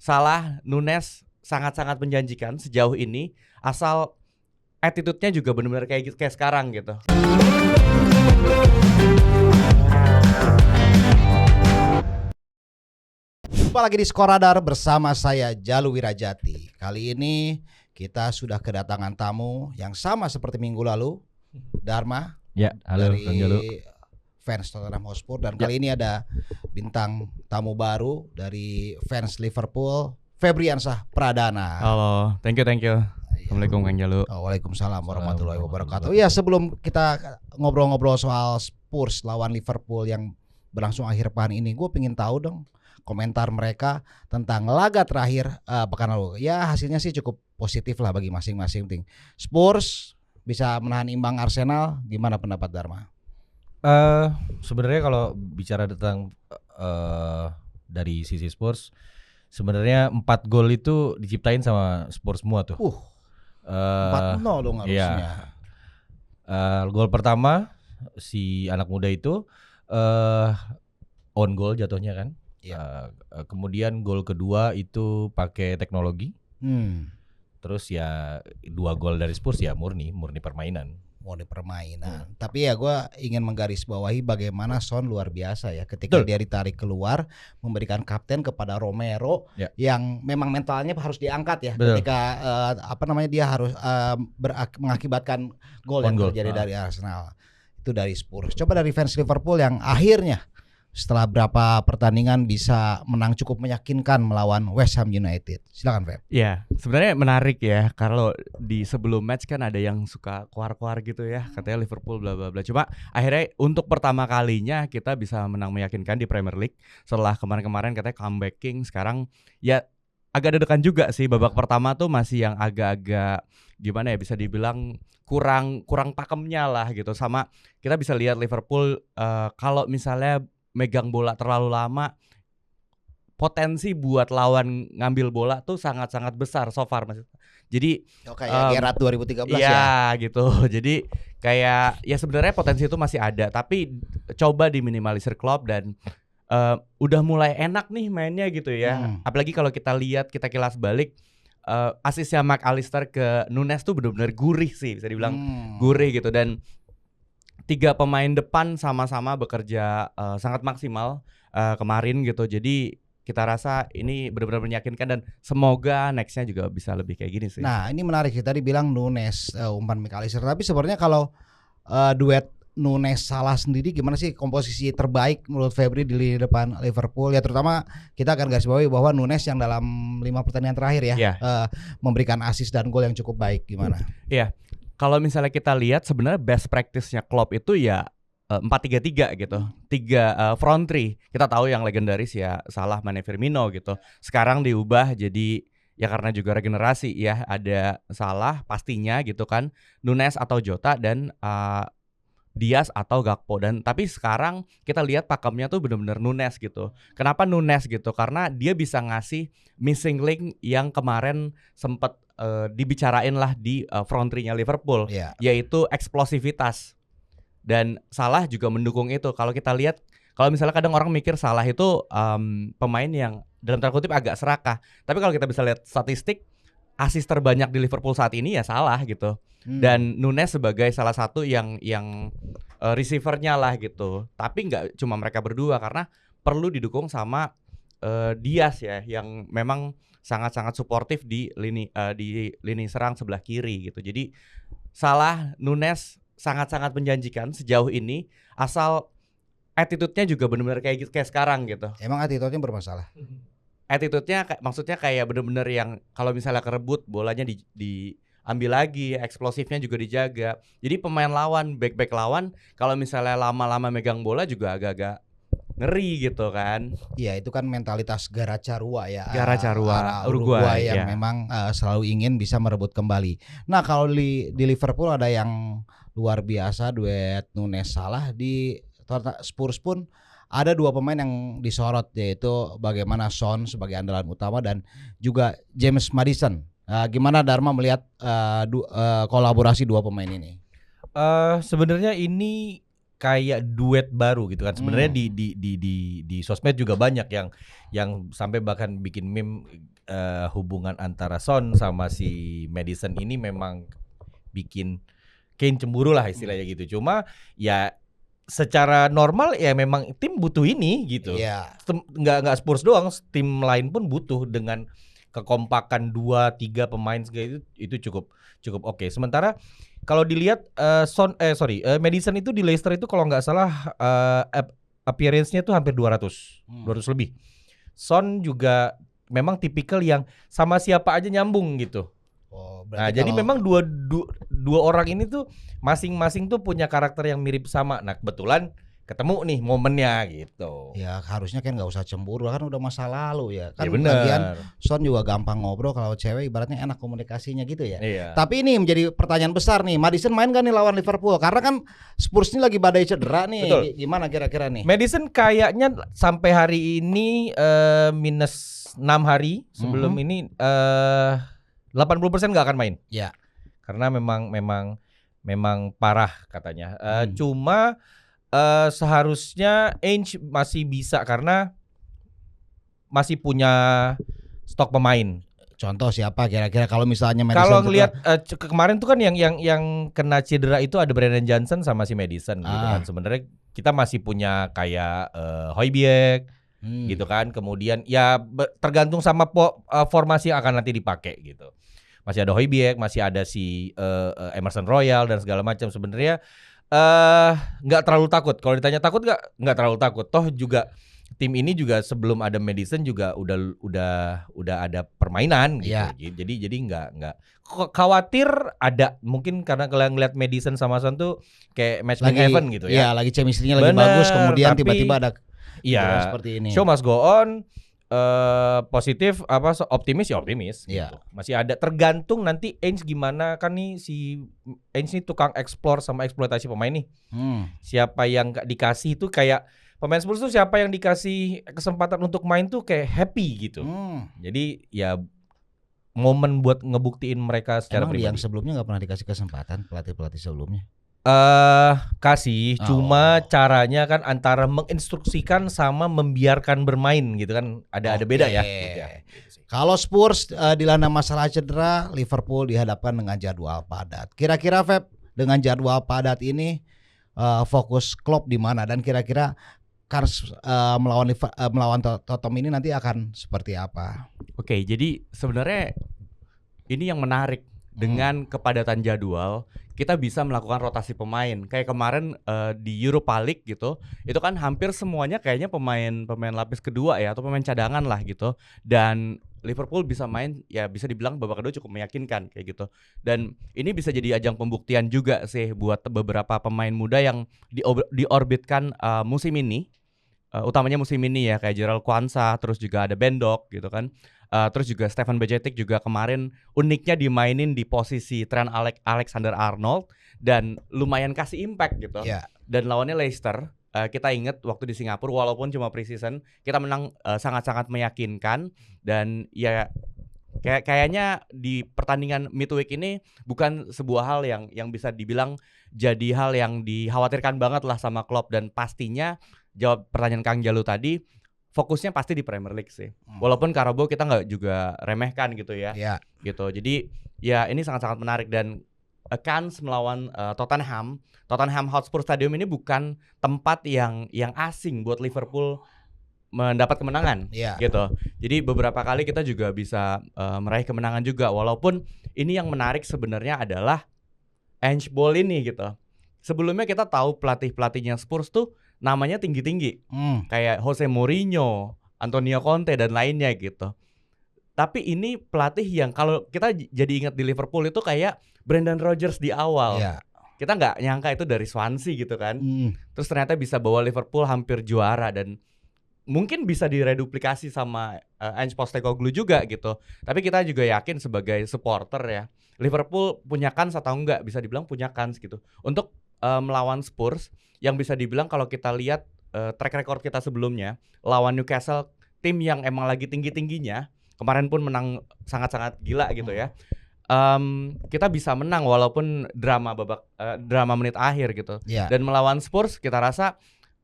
Salah, Nunes sangat-sangat menjanjikan sejauh ini, asal attitude-nya juga benar-benar kayak sekarang gitu. Jumpa lagi di Skoradar bersama saya Jalu Wirajati. Kali ini kita sudah kedatangan tamu yang sama seperti minggu lalu, Dharma. Ya, halo dari Kang Jalu. Fans Tottenham Hotspur, dan kali ini ada bintang tamu baru dari fans Liverpool, Febriansah Pradana. Halo, thank you. Assalamualaikum Kang Jalu. Waalaikumsalam warahmatullahi wabarakatuh. Ya, sebelum kita ngobrol-ngobrol soal Spurs lawan Liverpool yang berlangsung akhir pekan ini, gue pengen tahu dong komentar mereka tentang laga terakhir pekan lalu. Ya, hasilnya sih cukup positif lah bagi masing-masing tim. Spurs bisa menahan imbang Arsenal. Gimana pendapat Dharma? Sebenarnya kalau bicara tentang dari sisi Spurs, sebenarnya 4 gol itu diciptain sama Spurs semua tuh. 4-0 dong harusnya. Iya. Gol pertama si anak muda itu on goal jatuhnya kan. Iya. Kemudian gol kedua itu pakai teknologi. Terus ya 2 gol dari Spurs ya murni permainan. Tapi ya gue ingin menggarisbawahi bagaimana Son luar biasa ya ketika dia ditarik keluar, memberikan kapten kepada Romero yang memang mentalnya harus diangkat ya. Ketika dia harus mengakibatkan gol yang terjadi dari Arsenal. Itu dari Spurs. Coba dari fans Liverpool yang akhirnya setelah berapa pertandingan bisa menang cukup meyakinkan melawan West Ham United. Silakan, Feb. Ya, sebenarnya menarik ya. Kalau di sebelum match kan ada yang suka keluar-keluar gitu ya, katanya Liverpool bla bla bla. Cuma akhirnya untuk pertama kalinya kita bisa menang meyakinkan di Premier League setelah kemarin-kemarin katanya comeback king. Sekarang ya agak deg-degan juga sih. Babak pertama tuh masih yang agak-agak gimana ya, bisa dibilang kurang pakemnya lah gitu. Sama kita bisa lihat Liverpool kalau misalnya megang bola terlalu lama, potensi buat lawan ngambil bola tuh sangat-sangat besar so far, Mas. Jadi kayak Gerrard 2013 ya gitu. Jadi kayak ya sebenarnya potensi itu masih ada, tapi coba diminimalisir Klopp dan udah mulai enak nih mainnya gitu ya. Apalagi kalau kita lihat, kita kilas balik asisnya McAllister ke Nunes tuh benar-benar gurih sih, bisa dibilang gurih gitu. Dan 3 pemain depan sama-sama bekerja sangat maksimal kemarin gitu. Jadi kita rasa ini benar-benar meyakinkan dan semoga nextnya juga bisa lebih kayak gini sih. Nah, ini menarik sih, tadi bilang Nunes umpan McAllister. Tapi sebenarnya kalau duet Nunes Salah sendiri gimana sih komposisi terbaik menurut Febri di lini depan Liverpool? Ya terutama kita akan garis bawahi bahwa Nunes yang dalam 5 pertandingan terakhir memberikan assist dan gol yang cukup baik. Gimana? Iya. Kalau misalnya kita lihat sebenarnya best practice-nya Klopp itu ya 4-3-3 gitu. 3 front three. Kita tahu yang legendaris ya Salah, Mane, Firmino gitu. Sekarang diubah jadi ya karena juga regenerasi ya, ada Salah pastinya gitu kan, Nunes atau Jota, dan Diaz atau Gakpo. Dan tapi sekarang kita lihat pakemnya tuh benar-benar Nunes gitu. Kenapa Nunes gitu? Karena dia bisa ngasih missing link yang kemarin sempat dibicarain lah di front three-nya Liverpool, yaitu eksplosivitas. Dan Salah juga mendukung itu. Kalau kita lihat, kalau misalnya kadang orang mikir Salah itu pemain yang dalam tanda kutip agak serakah. Tapi kalau kita bisa lihat statistik, assist terbanyak di Liverpool saat ini ya Salah gitu. Dan Nunes sebagai salah satu yang receiver-nya lah gitu. Tapi nggak cuma mereka berdua, karena perlu didukung sama Diaz ya, yang memang sangat-sangat suportif di lini serang sebelah kiri gitu. Jadi Salah, Nunes sangat-sangat menjanjikan sejauh ini, asal attitude-nya juga benar-benar kayak sekarang gitu. Emang attitude-nya bermasalah? Attitude-nya maksudnya kayak benar-benar yang kalau misalnya kerebut bolanya diambil lagi, eksplosifnya juga dijaga. Jadi pemain lawan, back lawan kalau misalnya lama-lama megang bola juga agak-agak ngeri gitu kan. Iya, itu kan mentalitas Garacarua ya. Garacarua Uruguay yang memang selalu ingin bisa merebut kembali. Nah, kalau di Liverpool ada yang luar biasa, duet Nunes Salah. Di Spurs pun ada 2 pemain yang disorot, yaitu bagaimana Son sebagai andalan utama dan juga James Maddison. Gimana Dharma melihat kolaborasi 2 pemain ini? Sebenarnya ini kayak duet baru gitu kan. Sebenarnya di sosmed juga banyak yang sampai bahkan bikin meme hubungan antara Son sama si Madison ini memang bikin Kane cemburu lah istilahnya gitu. Cuma ya secara normal ya memang tim butuh ini gitu. Iya. Nggak Spurs doang, tim lain pun butuh dengan kekompakan 2-3 pemain itu cukup oke. Sementara kalau dilihat Madison itu di Leicester itu kalau nggak salah appearance-nya tuh hampir 200 lebih. Son juga memang tipikal yang sama siapa aja nyambung gitu. Nah, jadi memang dua orang ini tuh masing-masing tuh punya karakter yang mirip sama. Nah, kebetulan ketemu nih momennya gitu. Ya harusnya kan nggak usah cemburu, kan udah masa lalu ya. Kan Ya bener. bagian Son juga gampang ngobrol, kalau cewek ibaratnya enak komunikasinya gitu ya. Iya. Tapi ini menjadi pertanyaan besar nih, Madison main gak nih lawan Liverpool? Karena kan Spurs ini lagi badai cedera nih. Betul. Gimana kira-kira nih? Madison kayaknya sampai hari ini minus 6 hari sebelum ini 80% nggak akan main. Ya. Karena memang parah katanya. Cuma seharusnya Ainge masih bisa karena masih punya stok pemain. Contoh siapa kira-kira kalau misalnya Madison? Kalau ngelihat kemarin tuh kan yang kena cedera itu ada Brennan Johnson sama si Madison gitu kan. Sebenarnya kita masih punya kayak Højbjerg gitu kan. Kemudian ya tergantung sama formasi yang akan nanti dipakai gitu. Masih ada Højbjerg, masih ada si Emerson Royal dan segala macam. Sebenarnya nggak terlalu takut. Kalau ditanya takut nggak terlalu takut. Toh juga tim ini juga sebelum ada Madison juga udah ada permainan gitu. Yeah. Jadi nggak khawatir ada, mungkin karena kalian ngeliat Madison sama Son tuh kayak match made in heaven gitu ya. Iya, lagi chemistry-nya lagi bagus, kemudian tiba-tiba ada iya, seperti ini. Show must go on. Positif optimis Iya. gitu. Masih ada, tergantung nanti Ainge gimana kan nih, si Ainge nih tukang explore sama eksploitasi pemain nih. Siapa yang dikasih itu kayak pemain Spurs tuh siapa yang dikasih kesempatan untuk main tuh kayak happy gitu. Jadi ya momen buat ngebuktiin mereka secara Emang pribadi. yang sebelumnya nggak pernah dikasih kesempatan pelatih sebelumnya? Kasih, cuma caranya kan antara menginstruksikan sama membiarkan bermain gitu kan, ada beda ya. Kalau Spurs dilanda masalah cedera, Liverpool dihadapkan dengan jadwal padat. Kira-kira Feb, dengan jadwal padat ini fokus Klopp di mana, dan kira-kira Kars melawan Tottenham ini nanti akan seperti apa? Oke, jadi sebenarnya ini yang menarik. Dengan kepadatan jadwal, kita bisa melakukan rotasi pemain. Kayak kemarin di Europa League gitu, itu kan hampir semuanya kayaknya pemain lapis kedua ya, atau pemain cadangan lah gitu. Dan Liverpool bisa main, ya bisa dibilang babak kedua cukup meyakinkan kayak gitu. Dan ini bisa jadi ajang pembuktian juga sih buat beberapa pemain muda yang diorbitkan musim ini. Utamanya musim ini ya, kayak Gerald Kwanza, terus juga ada Bendok gitu kan. Terus juga Stefan Bajcetic juga kemarin uniknya dimainin di posisi Trent Alexander-Arnold dan lumayan kasih impact gitu. Dan lawannya Leicester, kita ingat waktu di Singapura walaupun cuma preseason, kita menang sangat-sangat meyakinkan. Dan ya kayaknya di pertandingan midweek ini bukan sebuah hal yang bisa dibilang jadi hal yang dikhawatirkan banget lah sama Klopp. Dan pastinya jawab pertanyaan Kang Jalu tadi, fokusnya pasti di Premier League sih. Walaupun Carabao kita nggak juga remehkan gitu ya. Gitu. Jadi ya ini sangat-sangat menarik. Dan Kans melawan Tottenham Hotspur Stadium ini bukan tempat yang asing buat Liverpool mendapat kemenangan gitu. Jadi beberapa kali kita juga bisa meraih kemenangan juga. Walaupun ini yang menarik sebenarnya adalah Ange Ball ini gitu. Sebelumnya kita tahu pelatihnya Spurs tuh namanya tinggi-tinggi, kayak Jose Mourinho, Antonio Conte dan lainnya gitu. Tapi ini pelatih yang kalau kita jadi ingat di Liverpool itu kayak Brendan Rodgers di awal. Kita nggak nyangka itu dari Swansea gitu kan. Terus ternyata bisa bawa Liverpool hampir juara, dan mungkin bisa direduplikasi sama Ange Postecoglou juga gitu. Tapi kita juga yakin sebagai supporter ya, Liverpool punya kans atau enggak, bisa dibilang punya kans gitu untuk melawan Spurs, yang bisa dibilang kalau kita lihat track record kita sebelumnya lawan Newcastle, tim yang emang lagi tinggi-tingginya, kemarin pun menang sangat-sangat gila gitu ya. Kita bisa menang walaupun drama menit akhir gitu. Dan melawan Spurs kita rasa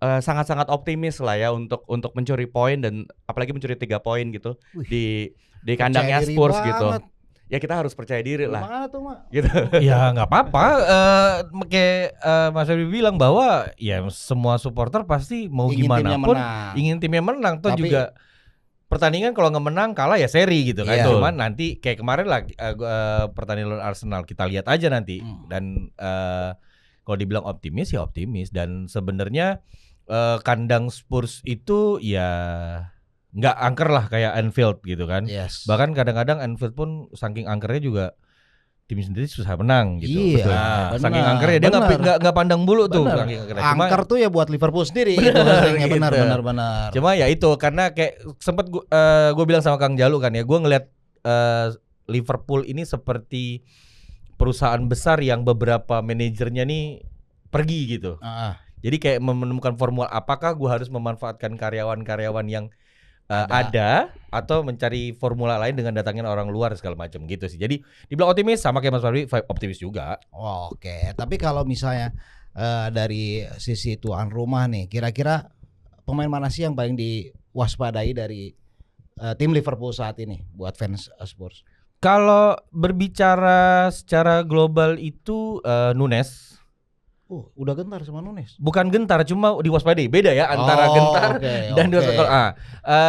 sangat-sangat optimis lah ya untuk mencuri poin dan apalagi mencuri 3 poin gitu. Wih, Di kandangnya percaya diri Spurs gitu. banget. Ya kita harus percaya diri lah. Gimana tuh, Mak? Gitu. Ya nggak apa-apa. Kayak Mas Febri bilang bahwa ya semua supporter pasti mau Ingin gimana timnya pun menang. ingin timnya menang. Toh Tapi- juga pertandingan kalau nggak menang kalah ya seri gitu kan. Iya. Cuman nanti kayak kemarin lah pertandingan lawan Arsenal kita lihat aja nanti. Dan kalau dibilang optimis ya optimis. Dan sebenarnya kandang Spurs itu ya nggak angker lah kayak Anfield gitu kan. Yes. Bahkan kadang-kadang Anfield pun saking angkernya juga tim sendiri susah menang gitu. Iya, Betul. benar, Saking angkernya dia benar. nggak pandang bulu tuh. Benar. Saking angkernya. Cuma, Angker tuh ya buat Liverpool sendiri gitu maksudnya. Benar, Gitu. benar. cuma ya itu karena kayak sempet gue bilang sama Kang Jalu kan ya, gue ngeliat Liverpool ini seperti perusahaan besar yang beberapa manajernya nih pergi gitu. Jadi kayak menemukan formula apakah gue harus memanfaatkan karyawan-karyawan yang ada atau mencari formula lain dengan datangin orang luar segala macam gitu sih. Jadi dibilang optimis sama kayak Mas Fadli optimis juga. Oke, tapi kalau misalnya dari sisi tuan rumah nih, kira-kira pemain mana sih yang paling diwaspadai dari tim Liverpool saat ini buat fans Spurs? Kalau berbicara secara global itu Nunes. Udah gentar sama Nunes. Bukan gentar, cuma diwaspadai. Beda ya antara gentar dan diwaspadai.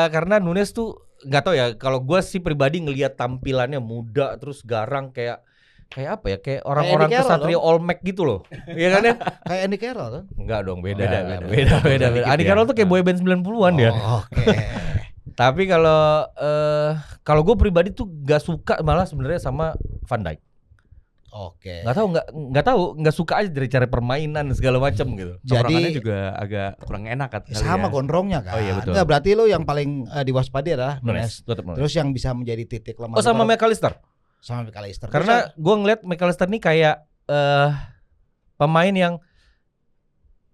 Karena Nunes tuh nggak tahu ya. Kalau gue sih pribadi ngelihat tampilannya muda terus garang kayak apa ya? Kayak orang-orang Andy Carroll kesatria Olmec gitu loh. Iya kan ya? Kayak Andy Carroll kan? Enggak dong, beda. Beda. Andy Carroll tuh kayak boyband 90-an dia. Oke. Tapi kalau gue pribadi tuh gak suka malah sebenarnya sama Van Dijk. Oke. Nggak suka aja dari cara permainan segala macam gitu. Tongkrongannya Jadi juga agak kurang enak kan. sama gondrongnya kan. Oh iya, betul. Enggak, berarti lo yang paling diwaspadai adalah Nunes. Tetap Nunes. Terus yang bisa menjadi titik lemah. Oh sama McAllister. Sama McAllister. Karena gue ngeliat McAllister nih kayak pemain yang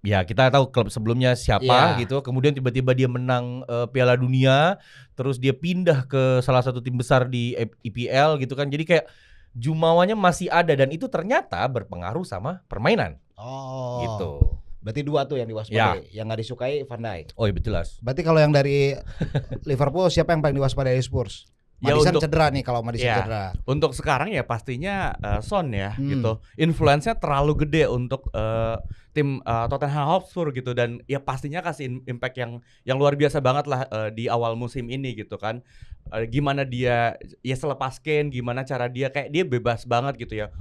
ya kita tahu klub sebelumnya siapa gitu, kemudian tiba-tiba dia menang Piala Dunia, terus dia pindah ke salah satu tim besar di IPL gitu kan. Jadi kayak jumawanya masih ada dan itu ternyata berpengaruh sama permainan. Gitu. Berarti dua tuh yang diwaspadai. Yang nggak disukai Van Dijk. Oh iya jelas. Berarti kalau yang dari Liverpool siapa yang paling diwaspadai Spurs? Ya, Madison untuk- cedera nih kalau Madison cedera. Untuk sekarang ya pastinya Son ya gitu. Influence-nya terlalu gede untuk tim Tottenham Hotspur gitu dan ya pastinya kasih impact yang luar biasa banget lah di awal musim ini gitu kan. Gimana dia ya selepas Kane, gimana cara dia kayak dia bebas banget gitu ya.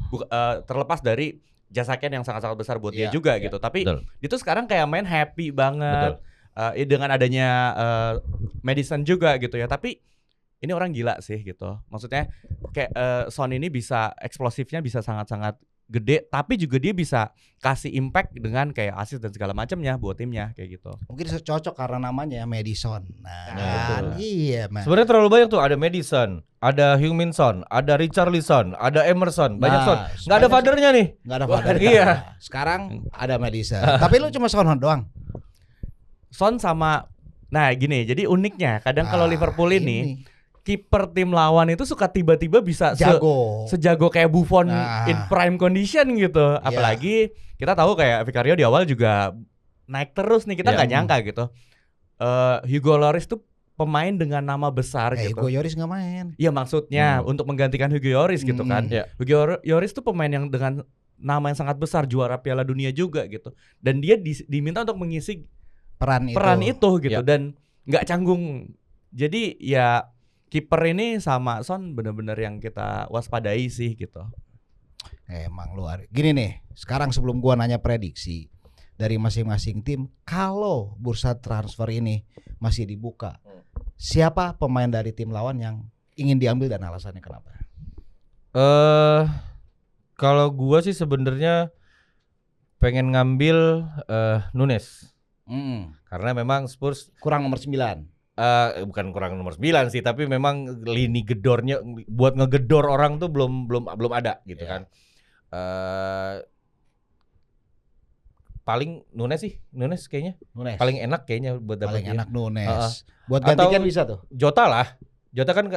Terlepas dari jasa Kane yang sangat-sangat besar buat dia juga gitu. Tapi Betul. itu sekarang kayak main happy banget. Betul. Dengan adanya Madison juga gitu ya. Tapi ini orang gila sih gitu. Maksudnya kayak Son ini bisa eksplosifnya bisa sangat-sangat gede, tapi juga dia bisa kasih impact dengan kayak assist dan segala macamnya buat timnya kayak gitu. Mungkin cocok karena namanya Madison. Nah, betul. iya, man. Sebenarnya terlalu banyak tuh, ada Madison, ada Heung-min Son, ada Richarlison, ada Emerson, banyak Son. Nggak ada fathernya nih. Nggak ada father. Iya. Sekarang ada Madison. Tapi lu cuma Son doang. Son sama nah gini, jadi uniknya kadang kalau Liverpool ini kiper tim lawan itu suka tiba-tiba bisa sejago kayak Buffon in prime condition gitu. Apalagi kita tahu kayak Vicario di awal juga naik terus nih, kita nggak nyangka gitu. Hugo Lloris tuh pemain dengan nama besar gitu. Hugo Lloris nggak main. Iya maksudnya untuk menggantikan Hugo Lloris gitu kan. Hugo Lloris tuh pemain yang dengan nama yang sangat besar, juara Piala Dunia juga gitu. Dan dia diminta untuk mengisi peran itu gitu dan nggak canggung. Jadi ya kiper ini sama Son benar-benar yang kita waspadai sih gitu. Emang luar. Gini nih, sekarang sebelum gua nanya prediksi dari masing-masing tim, kalau bursa transfer ini masih dibuka, siapa pemain dari tim lawan yang ingin diambil dan alasannya kenapa? Kalau gua sih sebenarnya pengen ngambil Nunes. Karena memang Spurs kurang nomor 9. Bukan kurang nomor 9 sih, tapi memang lini gedornya buat ngegedor orang tuh belum ada gitu kan. Paling Nunes kayaknya. Paling enak kayaknya buat dapetin. Paling enak Nunes. Buat gantikan bisa tuh. Jota lah. Jota kan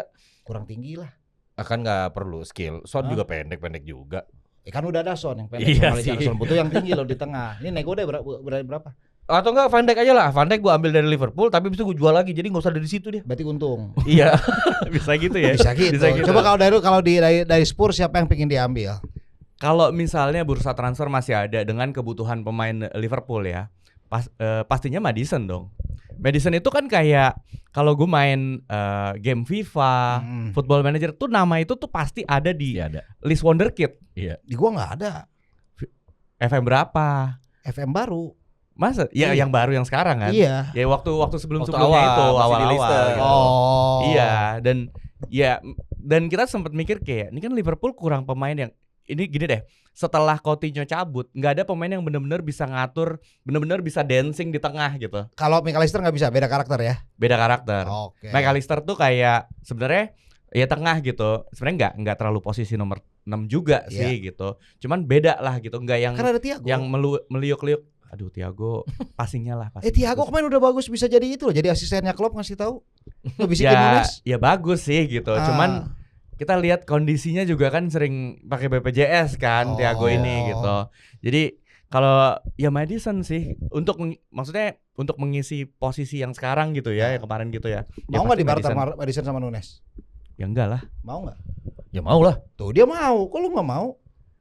kurang tinggi lah. Akan nggak perlu skill. Son juga pendek juga. Kan udah ada Son yang pendek. Iya Son butuh yang tinggi loh di tengah. Ini nego deh berapa? Atau enggak Van Dijk aja lah. Van Dijk gue ambil dari Liverpool tapi bisa gue jual lagi. Jadi nggak usah dari situ dia. Berarti untung. Iya. Bisa gitu ya. Bisa gitu. Coba kalau dari Spurs siapa yang pengen diambil? Kalau misalnya bursa transfer masih ada dengan kebutuhan pemain Liverpool ya, pastinya Maddison dong. Maddison itu kan kayak kalau gue main game FIFA, Football Manager tuh nama itu tuh pasti ada di list wonderkid. Iya. Di gua nggak ada. FM berapa? FM baru. Masa? Ya yang baru yang sekarang kan? Iya. Ya waktu sebelumnya awal, itu awal gitu. Oh. Iya, dan kita sempat mikir kayak ini kan Liverpool kurang pemain yang ini gini deh. Setelah Coutinho cabut, nggak ada pemain yang benar-benar bisa ngatur, benar-benar bisa dancing di tengah gitu. Kalau McAllister nggak bisa, beda karakter ya? Beda karakter. Oke. McAllister tuh kayak sebenarnya ya tengah gitu. Sebenarnya nggak terlalu posisi nomor 6 juga sih gitu. Cuman beda lah gitu, nggak yang kan ada Thiago. Yang meliuk-liuk. Aduh Thiago, passingnya lah. Thiago kemarin udah bagus, bisa jadi itu loh, jadi asistennya Klopp ngasih tahu. Bisikin Nunes. Ya bagus sih gitu. Cuman kita lihat kondisinya juga kan sering pakai BPJS kan Thiago ini gitu. Jadi kalau ya Maddison sih maksudnya untuk mengisi posisi yang sekarang gitu ya, yang kemarin gitu ya. Mau nggak dibarter Maddison sama Nunes? Ya enggak lah. Mau nggak? Ya mau lah. Tuh dia mau, kok lu nggak mau?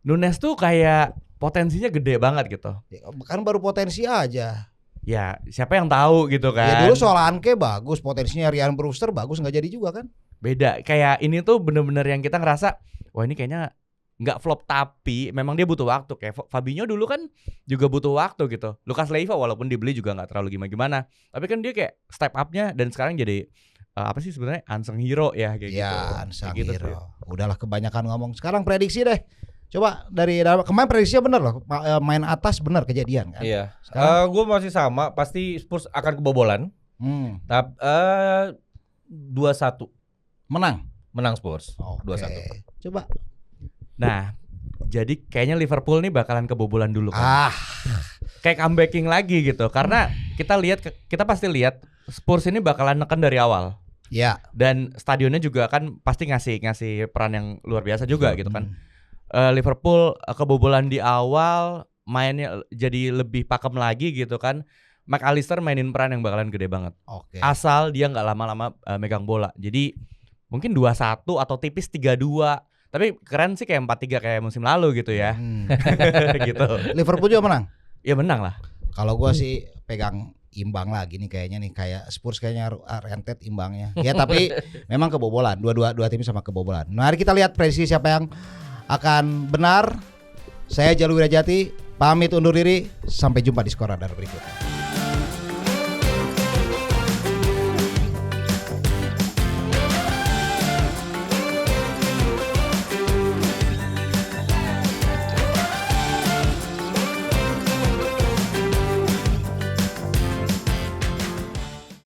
Nunes tuh kayak potensinya gede banget gitu. Ya, kan baru potensi aja. Ya siapa yang tahu gitu kan. Ya dulu soal Anke bagus, potensinya Ryan Brewster bagus, nggak jadi juga kan. Beda, kayak ini tuh bener-bener yang kita ngerasa wah ini kayaknya nggak flop tapi memang dia butuh waktu. Kayak Fabinho dulu kan juga butuh waktu gitu. Lucas Leiva walaupun dibeli juga nggak terlalu gimana-gimana, tapi kan dia kayak step up-nya dan sekarang jadi apa sih sebenarnya unsung hero ya kayak gitu. Ya unsung gitu hero. Sih. Udahlah kebanyakan ngomong. Sekarang prediksi deh. Coba dari kemarin prediksinya bener loh, main atas bener kejadian kan. Iya. Gue masih sama, pasti Spurs akan kebobolan. Tapi 2-1. Menang Spurs. 2-1. Coba. Nah, jadi kayaknya Liverpool nih bakalan kebobolan dulu kan. Kayak comebacking lagi gitu. Karena kita pasti lihat Spurs ini bakalan neken dari awal. Ya. Dan stadionnya juga kan pasti ngasih peran yang luar biasa juga gitu kan. Liverpool kebobolan di awal, mainnya jadi lebih pakem lagi gitu kan. McAllister mainin peran yang bakalan gede banget. Asal dia nggak lama-lama megang bola. Jadi mungkin 2-1 atau tipis 3-2. Tapi keren sih kayak 4-3 kayak musim lalu gitu ya. Gitu. Liverpool juga menang? Ya menang lah. Kalau gua sih pegang imbang lagi nih kayaknya nih, kayak Spurs kayaknya rentet imbangnya. Ya tapi memang kebobolan. Dua tim sama kebobolan. Mari kita lihat prediksi siapa yang akan benar. Saya Jalur Wirajati pamit undur diri. Sampai jumpa di Skor Radar berikutnya.